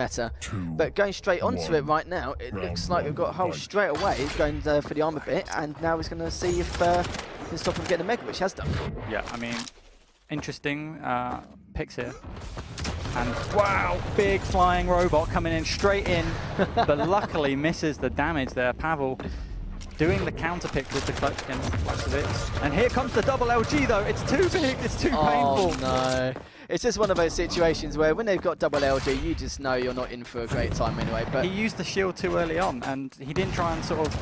better. But going straight onto it right now, it looks like we've got Hal straight away going for the armor bit, and now he's going to see if he can stop him getting a mega, which he has done. Yeah, I mean, interesting picks here. And wow, big flying robot coming in straight in, but luckily misses the damage there. Pavel doing the counter pick with the clutch against QWC. And here comes the double LG though. It's too big, it's too painful. Oh no. It's just one of those situations where when they've got double LG, you just know you're not in for a great time anyway. But he used the shield too early on, and he didn't try and sort of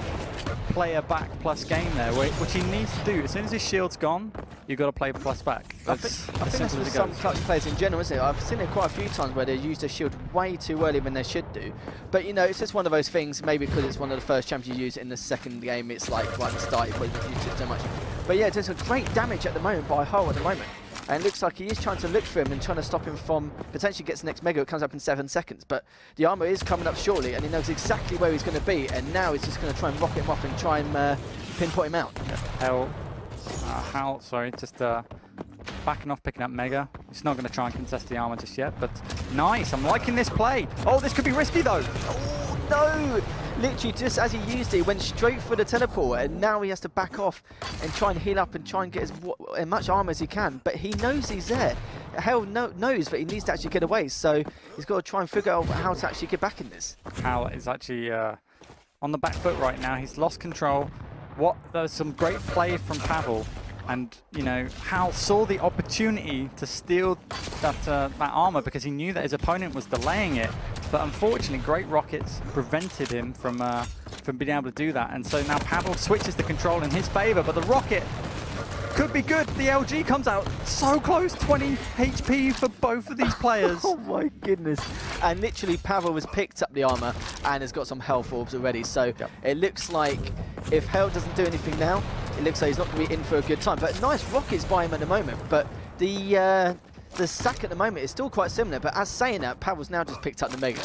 play a back plus game there, which he needs to do. As soon as his shield's gone, you've got to play plus back. I think that's with some clutch players in general, isn't it? I've seen it quite a few times where they use the shield way too early when they should do. But you know, it's just one of those things, maybe because it's one of the first champs you use in the second game, it's like right at the start, you probably don't use it so much. But yeah, there's a great damage at the moment by Hal at the moment. And it looks like he is trying to look for him and trying to stop him from potentially gets the next mega. It comes up in 7 seconds, but the armor is coming up shortly, and he knows exactly where he's going to be. And now he's just going to try and rocket him off and try and pinpoint him out. Hal, sorry, just backing off, picking up mega. He's not going to try and contest the armor just yet, but nice. I'm liking this play. Oh, this could be risky though. Oh no! Literally, just as he used it, he went straight for the teleport, and now he has to back off and try and heal up and try and get as much armor as he can. But he knows he's there. Hal knows that he needs to actually get away, so he's got to try and figure out how to actually get back in this. Hal is actually on the back foot right now. He's lost control. There's some great play from Pavel, and you know, Hal saw the opportunity to steal that armor because he knew that his opponent was delaying it. But unfortunately, great rockets prevented him from being able to do that. And so now Pavel switches the control in his favor, but the rocket could be good. The LG comes out so close, 20 HP for both of these players. Oh my goodness. And literally Pavel has picked up the armor and has got some health orbs already. So it looks like if Hal doesn't do anything now, it looks like he's not going to be in for a good time. But nice rockets by him at the moment. But the sack at the moment is still quite similar, but as saying that, Pavel's now just picked up the mega.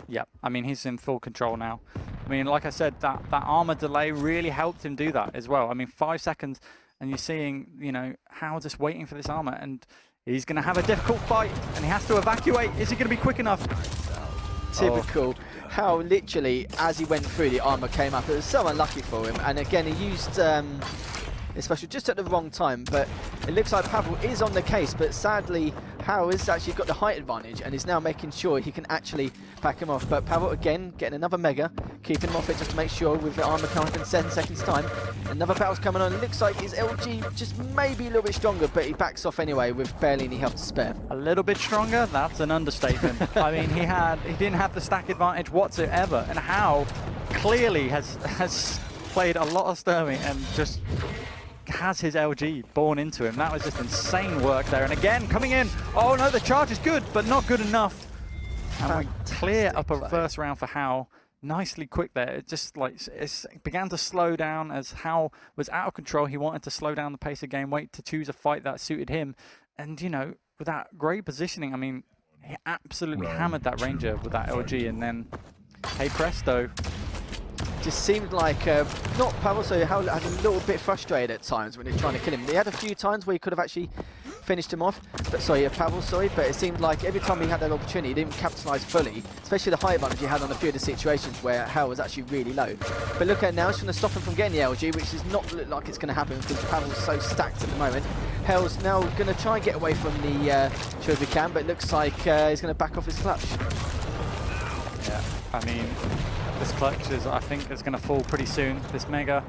Yeah, I mean, he's in full control now. I mean, like I said, that armor delay really helped him do that as well. I mean, 5 seconds, and you're seeing, you know, Hal just waiting for this armor, and he's going to have a difficult fight, and he has to evacuate. Is he going to be quick enough? Typical. How literally, as he went through, the armor came up. It was so unlucky for him, and again, he used his special just at the wrong time, but it looks like Pavel is on the case, but sadly Hal has actually got the height advantage and is now making sure he can actually back him off. But Pavel again getting another mega, keeping him off it just to make sure with the armor coming up in 7 seconds time. Another battle's coming on. It looks like his LG just maybe a little bit stronger, but he backs off anyway with barely any health to spare. A little bit stronger? That's an understatement. I mean, he didn't have the stack advantage whatsoever, and Hal clearly has played a lot of Sturmy and just has his LG born into him. That was just insane work there. And again, coming in. Oh no, the charge is good, but not good enough. And we clear up a first round for Hal. Nicely quick there. It just like it began to slow down as Hal was out of control. He wanted to slow down the pace of game, wait to choose a fight that suited him. And you know, with that great positioning, I mean, he absolutely hammered that Ranger with that LG. And then, hey presto. Just seemed like, not Pavel, so Hal had a little bit frustrated at times when he was trying to kill him. He had a few times where he could have actually finished him off, but sorry, Pavel, sorry, but it seemed like every time he had that opportunity, he didn't capitalize fully, especially the high advantage he had on a few of the situations where Hal was actually really low. But look at it now, it's going to stop him from getting the LG, which does not look like it's going to happen because Pavel's so stacked at the moment. Hal's now going to try and get away from the shield if he can, but it looks like he's going to back off his clutch. Yeah, I mean, this clutch is, I think, is going to fall pretty soon. This mega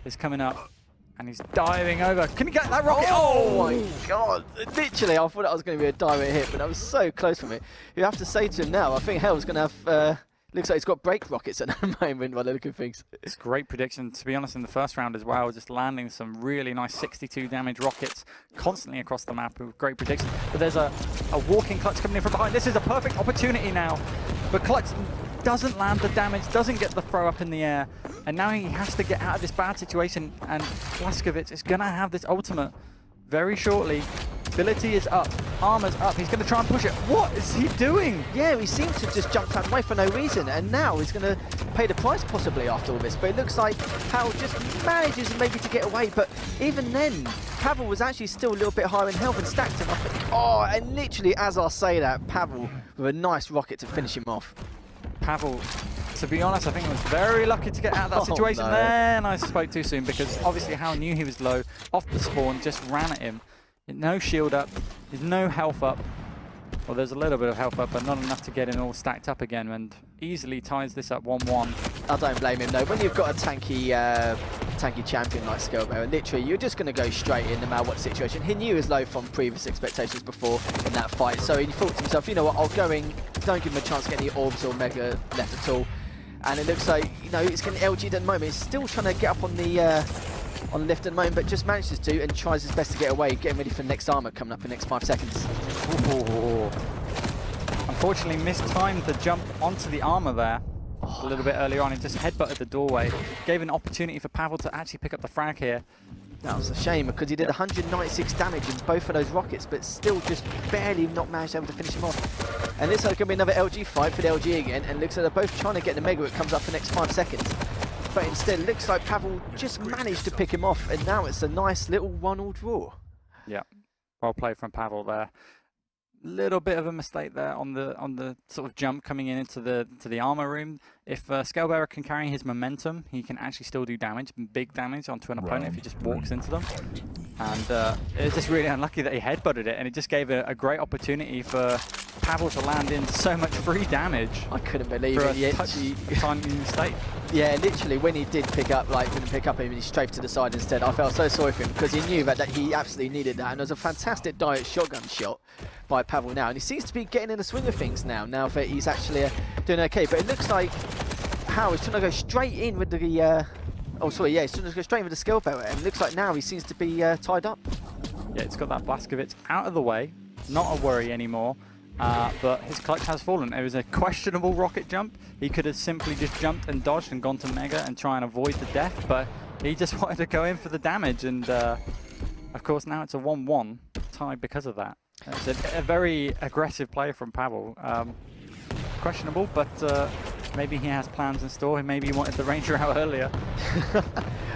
is coming up, and he's diving over. Can he get that rocket? Oh my god! Literally, I thought that was going to be a direct hit, but that was so close from it. You have to say to him now, I think Hal's going to have. Looks like he's got brake rockets at the moment by the look of things. It's great prediction, to be honest, in the first round as well, just landing some really nice 62 damage rockets constantly across the map with great prediction. But there's a walking clutch coming in from behind. This is a perfect opportunity now. But clutch doesn't land the damage, doesn't get the throw up in the air, and now he has to get out of this bad situation, and Blaskovic is going to have this ultimate very shortly. Ability is up, armor's up, he's going to try and push it. What is he doing? Yeah, he seems to just jump out away for no reason, and now he's going to pay the price possibly after all this. But it looks like Hal just manages maybe to get away, but even then, Pavel was actually still a little bit higher in health and stacked him. I think, oh, and literally as I say that, Pavel with a nice rocket to finish him off. Pavel, to be honest, I think he was very lucky to get out of that situation. No. Then I spoke too soon because obviously Hal knew he was low. Off the spawn, just ran at him. No shield up, there's no health up. Well, there's a little bit of health up, but not enough to get him all stacked up again, and easily ties this up 1-1. I don't blame him though. When you've got a tanky champion like Skullbearer, literally you're just going to go straight in no matter what situation. He knew he was low from previous expectations before in that fight, so he thought to himself, you know what, I'll go in, don't give him a chance to get any orbs or mega left at all. And it looks like, you know, it's getting LG'd at the moment. He's still trying to get up on the lift at the moment, but just manages to and tries his best to get away, getting ready for the next armor coming up in the next 5 seconds. Ooh. Unfortunately mistimed the jump onto the armor there a little bit earlier on. He just headbutted the doorway. Gave an opportunity for Pavel to actually pick up the frag here. That was a shame because he did 196 damage in both of those rockets, but still just barely not managed able to finish him off. And this is going to be another LG fight for the LG again, and looks like they're both trying to get the mega. It comes up for the next 5 seconds. But instead, it looks like Pavel just managed to pick him off, and now it's a nice little 1-1 draw. Yeah, well played from Pavel there. Little bit of a mistake there on the sort of jump coming into the armor room. If Skullbearer can carry his momentum, he can actually still do damage, big damage onto an opponent if he just walks into them. And it's just really unlucky that he headbutted it, and it just gave a great opportunity for Pavel to land in so much free damage. I couldn't believe for it. a tiny mistake. Yeah, literally, when he did pick up, didn't pick up him, he strafed to the side instead. I felt so sorry for him because he knew that he absolutely needed that. And it was a fantastic direct shotgun shot by Pavel now. And he seems to be getting in the swing of things now that he's actually doing okay. But it looks like Hal is trying to go straight in with the... he's trying to go straight in with the skill bearer. And it looks like now he seems to be tied up. Yeah, it's got that Blaskovich out of the way. Not a worry anymore. But his clutch has fallen. It was a questionable rocket jump. He could have simply just jumped and dodged and gone to Mega and try and avoid the death, but he just wanted to go in for the damage, and of course now it's a 1-1 tie because of that. It's a very aggressive play from Pavel. Questionable, but maybe he has plans in store. Maybe he wanted the Ranger out earlier.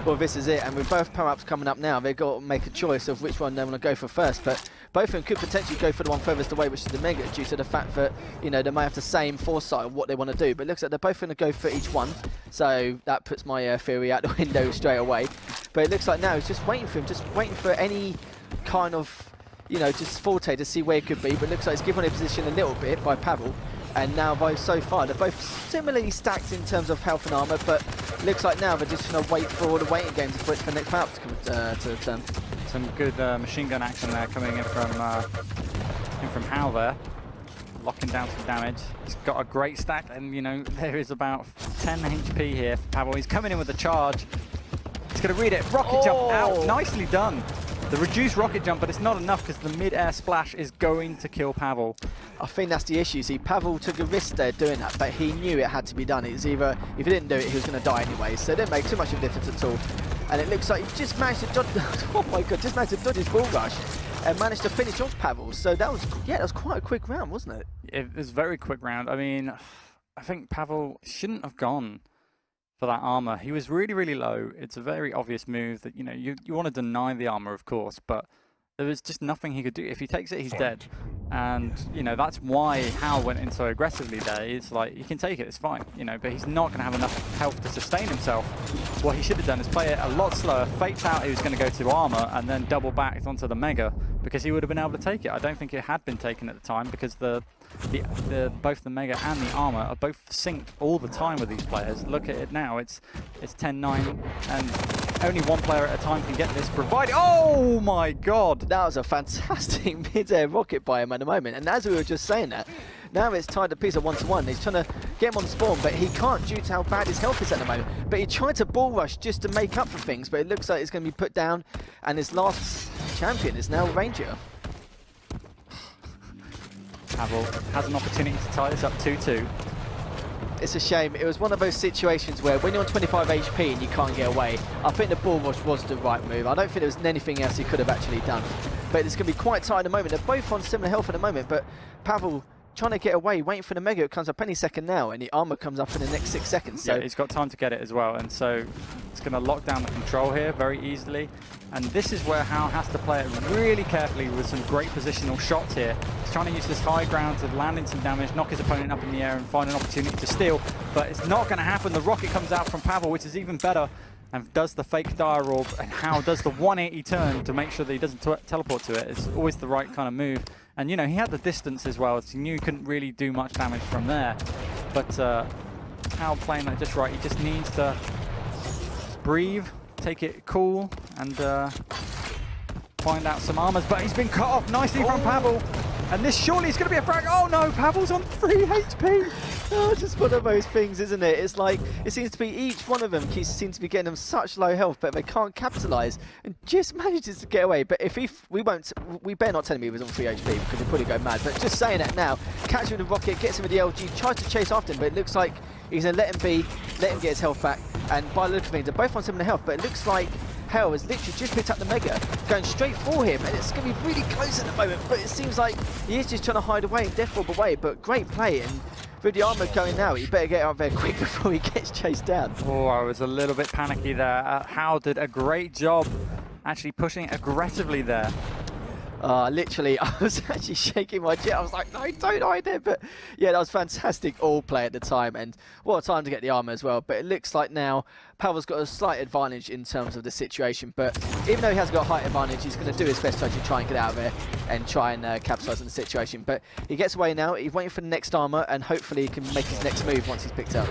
Well, this is it, and with both power-ups coming up now, they've got to make a choice of which one they want to go for first, but both of them could potentially go for the one furthest away, which is the Mega, due to the fact that, you know, they might have the same foresight of what they want to do, but it looks like they're both going to go for each one, so that puts my theory out the window straight away. But it looks like now he's just waiting for any kind of, you know, just forte to see where it could be, but it looks like it's given a position a little bit by Pavel. And now so far they're both similarly stacked in terms of health and armor, but looks like now they're just going to wait for the waiting game for the next power to come to turn. Some good machine gun action there coming in from Hal there, locking down some damage. He's got a great stack, and you know there is about 10 HP here for Pavel. He's coming in with a charge. He's going to read it. Rocket jump out, nicely done. The reduced rocket jump, but it's not enough because the mid-air splash is going to kill Pavel. I think that's the issue. See, Pavel took a risk there doing that, but he knew it had to be done. It's either, if he didn't do it, he was going to die anyway, so it didn't make too much of a difference at all. And it looks like he just managed to dodge, oh my god, just managed to dodge his bull rush and managed to finish off Pavel. So that was quite a quick round, wasn't it? It was a very quick round. I mean, I think Pavel shouldn't have gone for that armor. He was really, really low. It's a very obvious move that, you know, you want to deny the armor, of course, but there was just nothing he could do. If he takes it, he's dead. And, you know, that's why Hal went in so aggressively there. It's like, he can take it, it's fine, you know, but he's not going to have enough health to sustain himself. What he should have done is play it a lot slower, faked out he was going to go to armor, and then double backed onto the Mega, because he would have been able to take it. I don't think it had been taken at the time, because both the Mega and the armor are both synced all the time with these players. Look at it now, it's 10-9, and only one player at a time can get this, provided... Oh my god! That was a fantastic mid-air rocket by him at the moment, and as we were just saying that, now it's tied a piece of 1-to-1. He's trying to get him on spawn, but he can't due to how bad his health is at the moment. But he tried to ball rush just to make up for things, but it looks like it's going to be put down, and his last champion is now Ranger. Pavel has an opportunity to tie this up 2-2. It's a shame. It was one of those situations where when you're on 25 HP and you can't get away, I think the ball rush was the right move. I don't think there was anything else he could have actually done. But it's going to be quite tight at the moment. They're both on similar health at the moment, but Pavel trying to get away, waiting for the Mega. It comes up any second now, and the armor comes up in the next 6 seconds. So yeah, he's got time to get it as well, and so it's going to lock down the control here very easily. And this is where Hal has to play it really carefully with some great positional shots here. He's trying to use this high ground to land in some damage, knock his opponent up in the air and find an opportunity to steal. But it's not going to happen. The rocket comes out from Pavel, which is even better, and does the fake dire orb, and Hal does the 180 turn to make sure that he doesn't teleport to it. It's always the right kind of move. And, you know, he had the distance as well, so he knew he couldn't really do much damage from there. But Hal playing that just right. He just needs to breathe, take it cool, and find out some armors. But he's been cut off nicely from Pavel. And this surely is going to be a frag. Oh no, Pavel's on 3 HP. Oh, it's just one of those things, isn't it? It's like, it seems to be each one of them seems to be getting them such low health, but they can't capitalize and just manages to get away. But if we better not tell him he was on 3 HP because he'll probably go mad. But just saying that now, catches him with the rocket, gets him with the LG, tries to chase after him, but it looks like he's going to let him be, let him get his health back. And by the look of things, they're both on similar health, but it looks like Hal has literally just picked up the Mega, going straight for him, and it's going to be really close at the moment, but it seems like he is just trying to hide away and death orb away, but great play, and with the armor going now, he better get out there quick before he gets chased down. Oh, I was a little bit panicky there. Hal did a great job actually pushing it aggressively there. Literally, I was actually shaking my jet. I was like, no, don't hide there. But yeah, that was fantastic all play at the time. And what a time to get the armor as well. But it looks like now Pavel's got a slight advantage in terms of the situation. But even though he has got a height advantage, he's going to do his best to actually try and get out of there and try and capitalize on the situation. But he gets away now. He's waiting for the next armor, and hopefully he can make his next move once he's picked up.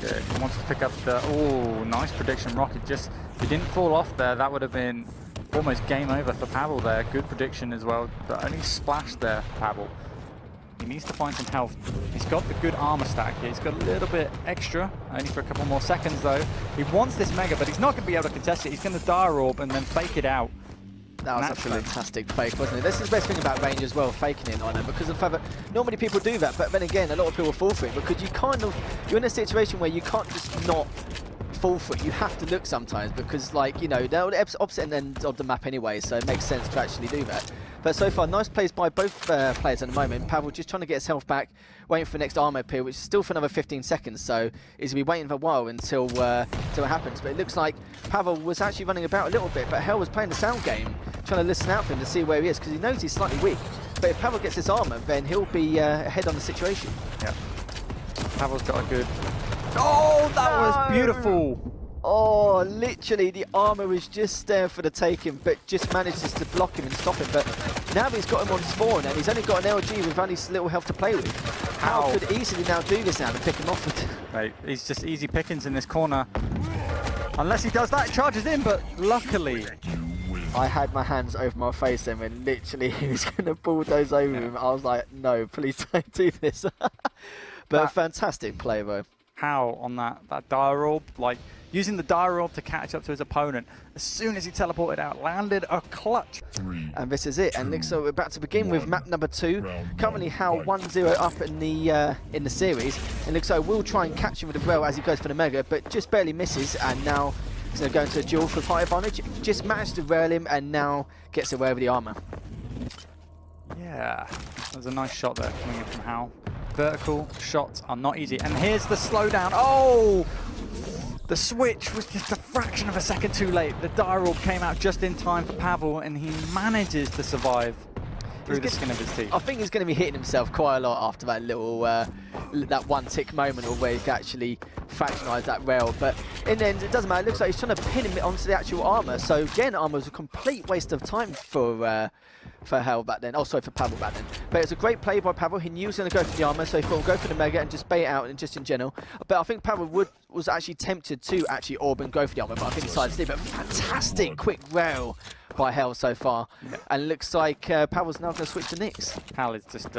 Good. He wants to pick up the... Oh, nice prediction rocket. Just, if he didn't fall off there, that would have been almost game over for Pavel there. Good prediction as well, but only splashed there for Pavel. He needs to find some health. He's got the good armor stack here. He's got a little bit extra, only for a couple more seconds though. He wants this Mega, but he's not going to be able to contest it. He's going to dire orb and then fake it out. That was Naturally. a fantastic fake, wasn't it? This is the best thing about range as well, faking it on it, because of the fact that not many people do that, but then again, a lot of people fall for it, because you're in a situation where you can't just not fall for it. You have to look sometimes, because, like, you know, they're the opposite end of the map anyway, so it makes sense to actually do that. But so far, nice plays by both players at the moment. Pavel just trying to get his health back, waiting for the next armor appeal, which is still for another 15 seconds, so he's going to be waiting for a while until it happens. But it looks like Pavel was actually running about a little bit, but Hal was playing the sound game, trying to listen out for him to see where he is, because he knows he's slightly weak. But if Pavel gets this armor, then he'll be ahead on the situation. Yeah. Pavel's got a good... Oh, that was beautiful! Oh, literally, the armor was just there for the taking, but just manages to block him and stop him. But now he's got him on spawn, and he's only got an LG with only little health to play with. Hal could easily now do this now to pick him off with. Right, he's just easy pickings in this corner. Unless he does that, it charges in, but luckily... I had my hands over my face then when literally he was going to bulldoze over him. I was like, no, please don't do this. But a fantastic play, though. Hal on that dire orb, like using the dire orb to catch up to his opponent. As soon as he teleported out, landed a clutch. And this is it. And looks like we're about to begin with map number 2. Currently Hal 1-0 up in the series. And looks like we'll try and catch him with the rail as he goes for the Mega, but just barely misses. And now he's going to go into a duel with high advantage. Just managed to rail him and now gets away with the armor. Yeah, that was a nice shot there coming in from Hal. Vertical shots are not easy. And here's the slowdown. Oh! The switch was just a fraction of a second too late. The dire orb came out just in time for Pavel, and he manages to survive through the skin of his teeth. I think he's going to be hitting himself quite a lot after that little, that one tick moment of where he could actually fractionalize that rail. But in the end, it doesn't matter. It looks like he's trying to pin him onto the actual armor. So again, armor was a complete waste of time for Hal back then. Oh, sorry, for Pavel back then. But it's a great play by Pavel. He knew he was going to go for the armor, so he thought, go for the Mega and just bait it out and just in general. But I think Pavel was actually tempted to actually orb and go for the armor, but I think he decided to leave it. Fantastic quick rail by Hal so far. Yeah. And it looks like Pavel's now going to switch to Nyx. Hal is just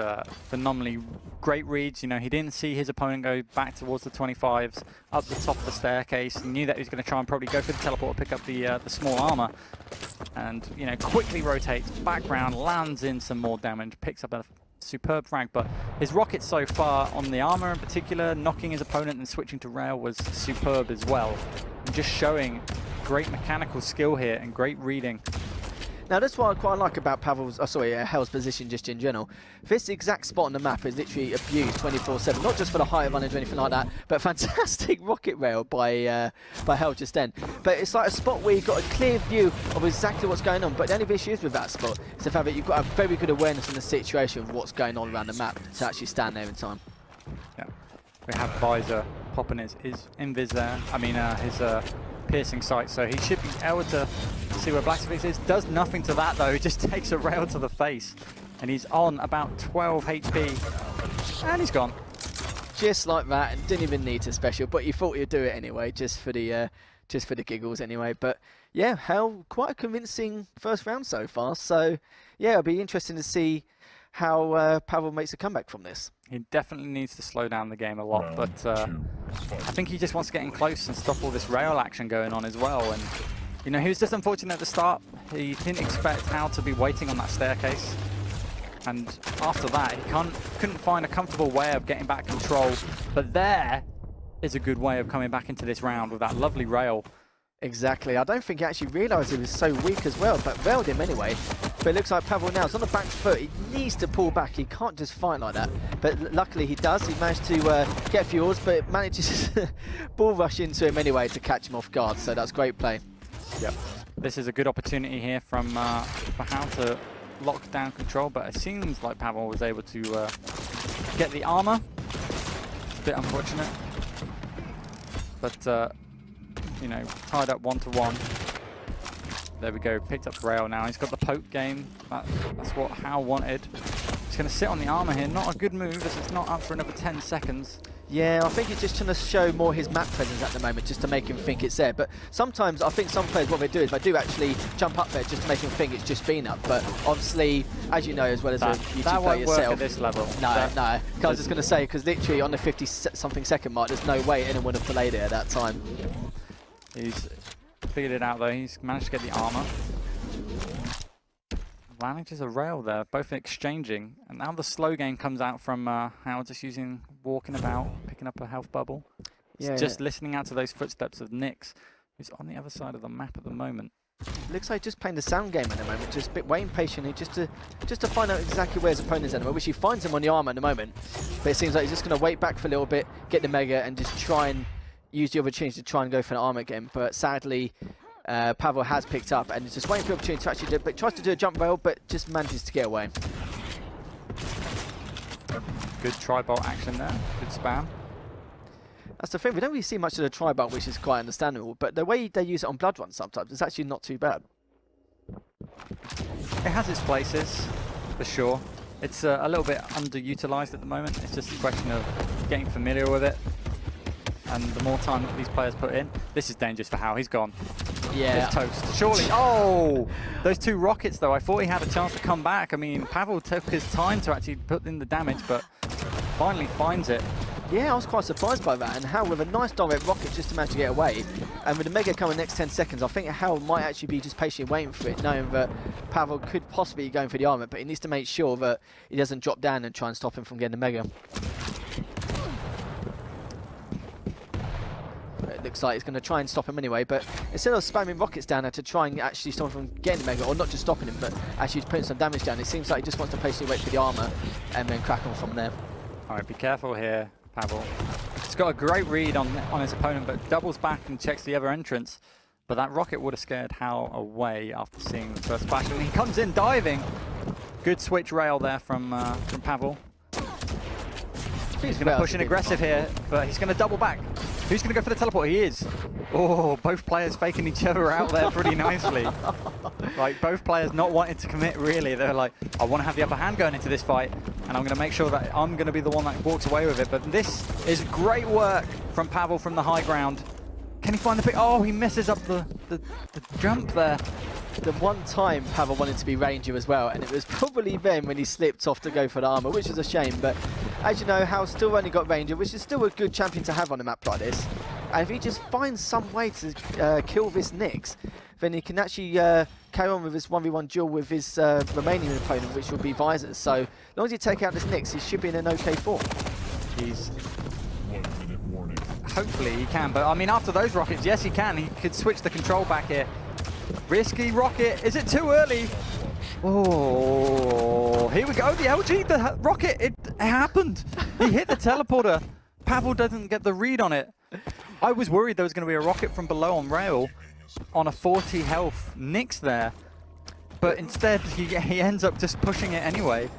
phenomenally great reads. You know, he didn't see his opponent go back towards the 25s, up the top of the staircase. He knew that he was going to try and probably go for the teleport or pick up the small armor. And, you know, quickly rotates, background, lands in some more damage, picks up a superb frag. But his rocket so far on the armor in particular, knocking his opponent and switching to rail was superb as well. And just showing great mechanical skill here and great reading. Now that's what I quite like about Pavel's, Hal's position just in general. This exact spot on the map is literally abused 24/7, not just for the high advantage or anything like that, but fantastic rocket rail by Hal just then. But it's like a spot where you've got a clear view of exactly what's going on, but the only issue is with that spot is the fact that you've got a very good awareness in the situation of what's going on around the map to actually stand there in time. Yeah, we have Visor popping his invis there, his piercing sight, so he should be able to see where Blacksmith is. Does nothing to that though, he just takes a rail to the face, and he's on about 12 HP, and he's gone. Just like that, and didn't even need to special, but you thought you'd do it anyway, just for the giggles anyway. But yeah, Hal, quite a convincing first round so far, so yeah, it'll be interesting to see how Pavel makes a comeback from this. He definitely needs to slow down the game a lot, but I think he just wants to get in close and stop all this rail action going on as well. And you know, he was just unfortunate at the start. He didn't expect Hal to be waiting on that staircase, and after that, he couldn't find a comfortable way of getting back control. But there is a good way of coming back into this round with that lovely rail. Exactly. I don't think he actually realised he was so weak as well, but railed him anyway. But it looks like Pavel now is on the back foot. He needs to pull back. He can't just fight like that. But luckily he does. He managed to get fuels, but manages to ball rush into him anyway to catch him off guard. So that's great play. Yep. This is a good opportunity here for Hal to lock down control, but it seems like Pavel was able to get the armor. It's a bit unfortunate. But you know, tied up 1-to-1. There we go, picked up rail now. He's got the poke game. That's what Hal wanted. He's going to sit on the armor here. Not a good move, as it's not up for another 10 seconds. Yeah, I think he's just trying to show more his map presence at the moment, just to make him think it's there. But sometimes I think some players, what they do is they do actually jump up there just to make him think it's just been up. But obviously, as you know as well as a YouTube player yourself, work at this level. No. I was just going to say, because literally on the 50-something second mark, there's no way anyone would have played it at that time. He's figured it out though. He's managed to get the armor. Manages a rail there, both exchanging, and now the slow game comes out from Hal, just walking about, picking up a health bubble. He's just listening out to those footsteps of Nix, who's on the other side of the map at the moment. Looks like just playing the sound game at the moment, just a bit waiting patiently, just to find out exactly where his opponent's at, which he finds him on the armor at the moment. But it seems like he's just going to wait back for a little bit, get the mega, and just try and use the opportunity to try and go for an armor again. But sadly, Pavel has picked up and is just waiting for the opportunity to actually do it, but tries to do a jump rail, but just manages to get away. Good tri-bolt action there, good spam. That's the thing, we don't really see much of the tri-bolt, which is quite understandable, but the way they use it on Blood Run sometimes is actually not too bad. It has its places, for sure. It's a little bit underutilized at the moment. It's just a question of getting familiar with it. And the more time that these players put in, this is dangerous for Hal. He's gone. Yeah. He's toast. Surely. Oh! Those two rockets, though. I thought he had a chance to come back. I mean, Pavel took his time to actually put in the damage, but finally finds it. Yeah, I was quite surprised by that. And Hal with a nice direct rocket just to manage to get away. And with the mega coming next 10 seconds, I think Hal might actually be just patiently waiting for it, knowing that Pavel could possibly be going for the armor, but he needs to make sure that he doesn't drop down and try and stop him from getting the mega. It looks like he's going to try and stop him anyway, but instead of spamming rockets down there to try and actually stop him from getting the mega, or not just stopping him, but actually putting some damage down, it seems like he just wants to patiently wait for the armor and then crack on from there. Alright, be careful here, Pavel. He's got a great read on his opponent, but doubles back and checks the other entrance. But that rocket would have scared Hal away after seeing the first flash. And he comes in diving. Good switch rail there from Pavel. He's going to push in aggressive here, but he's going to double back. Who's going to go for the teleport? He is. Oh, both players faking each other out there pretty nicely. Like, both players not wanting to commit, really. They're like, I want to have the upper hand going into this fight, and I'm going to make sure that I'm going to be the one that walks away with it. But this is great work from Pavel from the high ground. Can he find the pick? Oh, he messes up the jump there. The one time Pavel wanted to be Ranger as well, and it was probably then when he slipped off to go for the armor, which is a shame. But as you know, Hal's still only got Ranger, which is still a good champion to have on a map like this. And if he just finds some way to kill this Nyx, then he can actually carry on with his 1v1 duel with his remaining opponent, which will be Visors. So as long as you take out this Nyx, he should be in an okay form. He's... Hopefully he can, but I mean, after those rockets, yes he can. He could switch the control back here. Risky rocket. Is it too early? Oh, here we go. The LG, the rocket, it happened. He hit the teleporter. Pavel doesn't get the read on it. I was worried there was going to be a rocket from below on rail on a 40 health Nyx there. But instead, he ends up just pushing it anyway.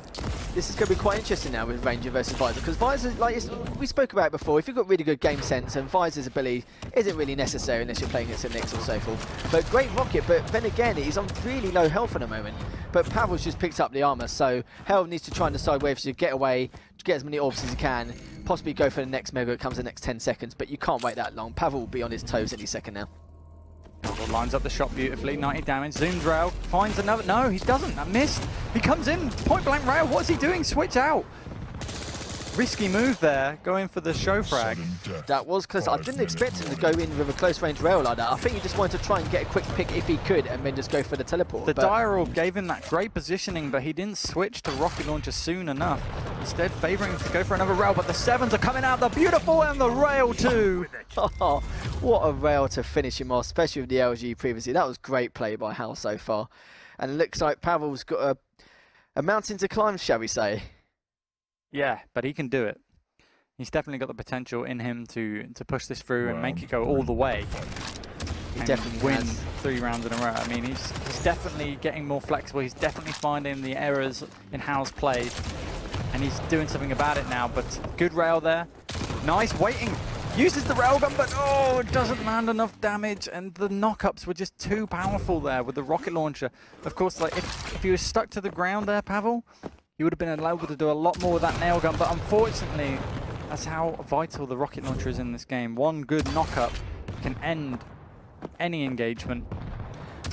This is going to be quite interesting now with Ranger versus Visor, because Visor, like we spoke about it before, if you've got really good game sense, and Visor's ability isn't really necessary unless you're playing against a Nyx or so forth. But great rocket, but then again, he's on really low health at the moment. But Pavel's just picked up the armor, so Hal needs to try and decide whether to get away, get as many orbs as he can, possibly go for the next mega that comes in the next 10 seconds, but you can't wait that long. Pavel will be on his toes any second now. Pavel lines up the shot beautifully, 90 damage, zooms rail, finds another, no, he doesn't, that missed. He comes in, point blank rail, what's he doing? Switch out. Risky move there, going for the show frag. That was close. I didn't expect him to go in with a close range rail like that. I think he just wanted to try and get a quick pick if he could and then just go for the teleport. The dire orb gave him that great positioning, but he didn't switch to rocket launcher soon enough. Instead favouring to go for another rail, but the sevens are coming out, the beautiful and the rail too. Oh, what a rail to finish him off, especially with the LG previously. That was great play by Hal so far. And it looks like Pavel's got a mountain to climb, shall we say. Yeah, but he can do it. He's definitely got the potential in him to push this through and make it go all the way. He and definitely win has. 3 rounds in a row. I mean, he's definitely getting more flexible. He's definitely finding the errors in Hal's play, and he's doing something about it now. But good rail there. Nice waiting. Uses the railgun, but oh, it doesn't land enough damage, and the knockups were just too powerful there with the rocket launcher. Of course, like if he was stuck to the ground there, Pavel, he would have been able to do a lot more with that nail gun, but unfortunately, that's how vital the rocket launcher is in this game. One good knockup can end any engagement.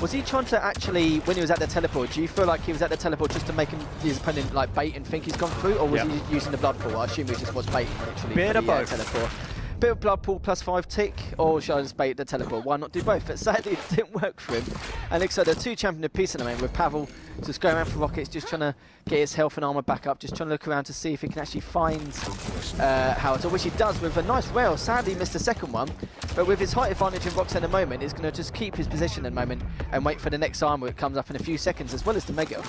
Was he trying to actually, when he was at the teleport, do you feel like he was at the teleport just to make his opponent like bait and think he's gone through, or was he using the blood pool? I assume he just was baiting literally. Bit of both. Teleport. Bit of blood pool plus 5 tick, or should I just bait the teleport? Why not do both? But sadly, it didn't work for him. And looks like the 2 champion apiece in the moment, with Pavel just going around for rockets, just trying to get his health and armor back up, just trying to look around to see if he can actually find Hal, which he does with a nice rail. Sadly, missed the second one, but with his height advantage in rocks in the moment, he's going to just keep his position in the moment and wait for the next armor that comes up in a few seconds, as well as the mega.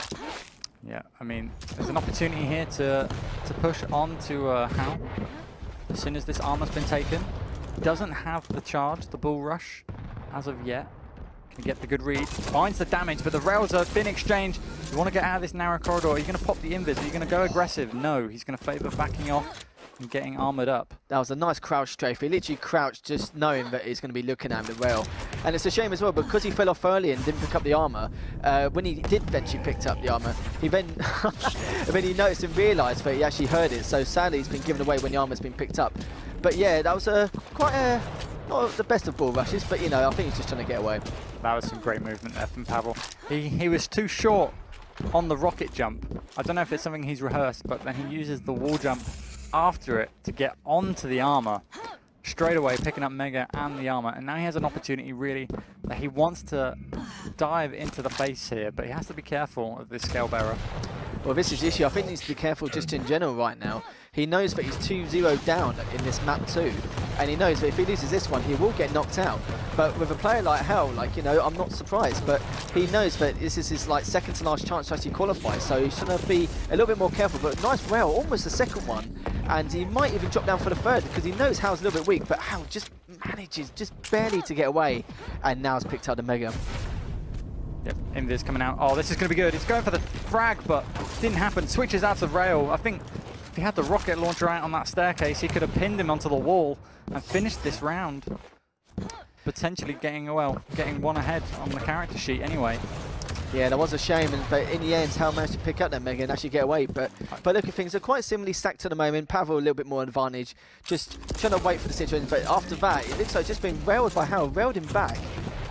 Yeah, I mean, there's an opportunity here to push on to Hal. As soon as this armor's been taken, doesn't have the charge, the bull rush, as of yet. Can get the good read, finds the damage, but the rails have been exchanged. You want to get out of this narrow corridor. Are you going to pop the invis? Are you going to go aggressive? No, he's going to favour backing off and getting armoured up. That was a nice crouch strafe. He literally crouched just knowing that he's going to be looking at the rail. And it's a shame as well, because he fell off early and didn't pick up the armour. When he did eventually pick up the armour, he then he noticed and realised that he actually heard it. So sadly, he's been given away when the armour's been picked up. But yeah, that was not the best of ball rushes, but you know, I think he's just trying to get away. That was some great movement there from Pavel. He was too short on the rocket jump. I don't know if it's something he's rehearsed, but then he uses the wall jump after it to get onto the armor. Straight away picking up Mega and the armor, and now he has an opportunity really that he wants to dive into the face here, but he has to be careful of this scale bearer. Well, this is the issue. I think he needs to be careful just in general right now. He knows that he's 2-0 down in this map too, and he knows that if he loses this one, he will get knocked out. But with a player like Hal, like, you know, I'm not surprised, but he knows that this is his like second to last chance to actually qualify, so he's trying to be a little bit more careful. But nice rail, almost the second one, and he might even drop down for the third because he knows Hal's a little bit weak, but Hal just manages just barely to get away, and now has picked up the Mega. Yep, Invis coming out. Oh, this is going to be good. He's going for the frag, but didn't happen. Switches out to rail. I think if he had the rocket launcher out on that staircase, he could have pinned him onto the wall and finished this round. Potentially getting one ahead on the character sheet anyway. Yeah, that was a shame, but in the end, Hal managed to pick up that Mega and actually get away. But look at things, they're quite similarly stacked at the moment. Pavel a little bit more advantage, just trying to wait for the situation. But after that, it looks like just being railed by Hal, railed him back.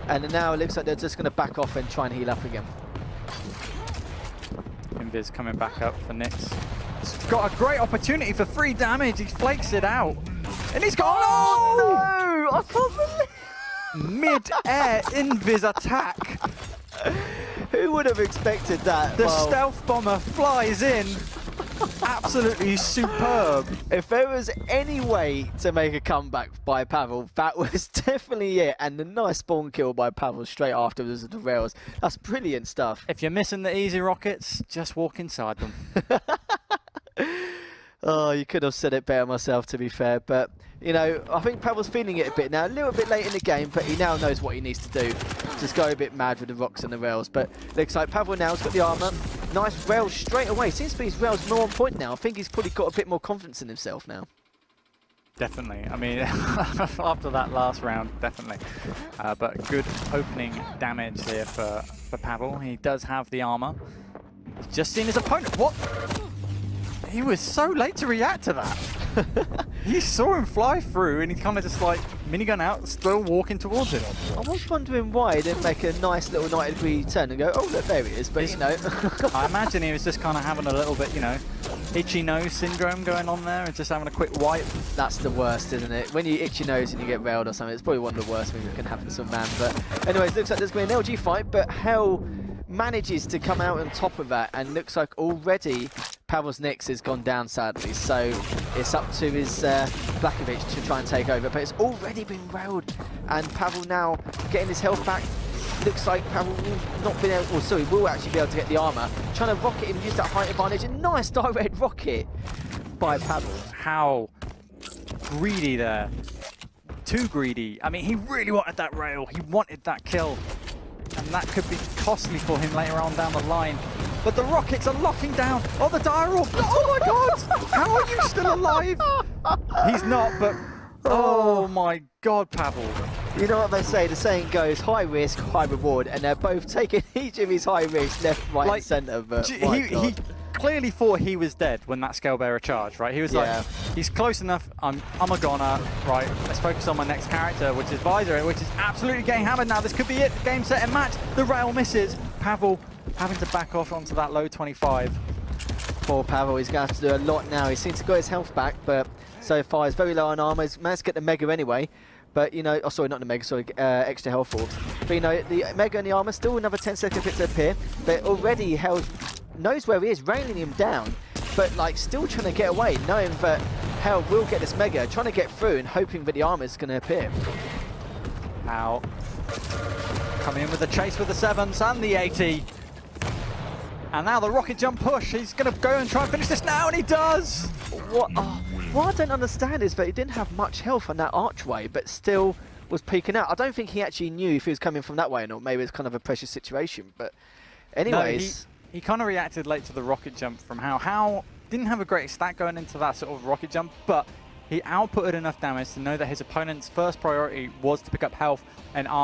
And now it looks like they're just going to back off and try and heal up again. Invis coming back up for Nyx. He's got a great opportunity for free damage. He flakes it out. And he's gone. Oh, no! I can't believe mid-air Invis attack. Who would have expected that? The stealth bomber flies in, Absolutely superb. If there was any way to make a comeback by Pavel, that was definitely it. And the nice spawn kill by Pavel straight after the rails. That's brilliant stuff. If you're missing the easy rockets, just walk inside them. Oh, you could have said it better myself, to be fair. But, you know, I think Pavel's feeling it a bit now. A little bit late in the game, but he now knows what he needs to do. Just go a bit mad with the rocks and the rails. But looks like Pavel now has got the armor. Nice rails straight away. Seems to be his rails more on point now. I think he's probably got a bit more confidence in himself now. Definitely. I mean, after that last round, definitely. But good opening damage here for Pavel. He does have the armor. He's just seen his opponent. What? He was so late to react to that. He saw him fly through and he kind of just like minigun out, still walking towards him. I was wondering why he didn't make a nice little 90-degree turn and go, oh, look, there he is. But, you know. I imagine he was just kind of having a little bit, you know, itchy nose syndrome going on there and just having a quick wipe. That's the worst, isn't it? When you itch your nose and you get railed or something, it's probably one of the worst things that can happen to a man. But anyways, looks like there's going to be an LG fight, but Hal manages to come out on top of that, and looks like already Pavel's Nix has gone down, sadly. So it's up to his Blakovic to try and take over, but it's already been railed, and Pavel now getting his health back. Looks like Pavel will not be able, or sorry, will actually be able to get the armor. Trying to rocket him, use that height advantage, and nice direct rocket by Pavel. How greedy there. Too greedy. I mean, he really wanted that rail. He wanted that kill. And that could be costly for him later on down the line. But the rockets are locking down. Oh, the dire orb. Oh my god! How are you still alive? He's not, but oh my god, Pavel. You know what they say, the saying goes, high risk, high reward, and they're both taking each of his high risks, left, right, and centre, but he clearly thought he was dead when that scale bearer charged, right? He was like, he's close enough, I'm a goner, right, let's focus on my next character, which is Visor, which is absolutely getting hammered now. This could be it, game, set, and match. The rail misses. Pavel having to back off onto that low 25. Poor Pavel, he's going to have to do a lot now. He seems to got his health back, but so far he's very low on armour. He's managed to get the Mega anyway. But, you know, oh, sorry, not the Mega, sorry, extra health orbs. But, you know, the Mega and the armor, still another 10 seconds for it to appear. But already Hal knows where he is, railing him down, but, like, still trying to get away, knowing that Hal will get this Mega, trying to get through and hoping that the armor is going to appear. Hal coming in with the chase with the 7s and the 80. And now the rocket jump push. He's going to go and try and finish this now, and he does! What I don't understand is that he didn't have much health on that archway, but still was peeking out. I don't think he actually knew if he was coming from that way or not. Maybe it's kind of a precious situation. But anyways, no, he kind of reacted late to the rocket jump from Hal. Hal didn't have a great stat going into that sort of rocket jump, but he outputted enough damage to know that his opponent's first priority was to pick up health and armor.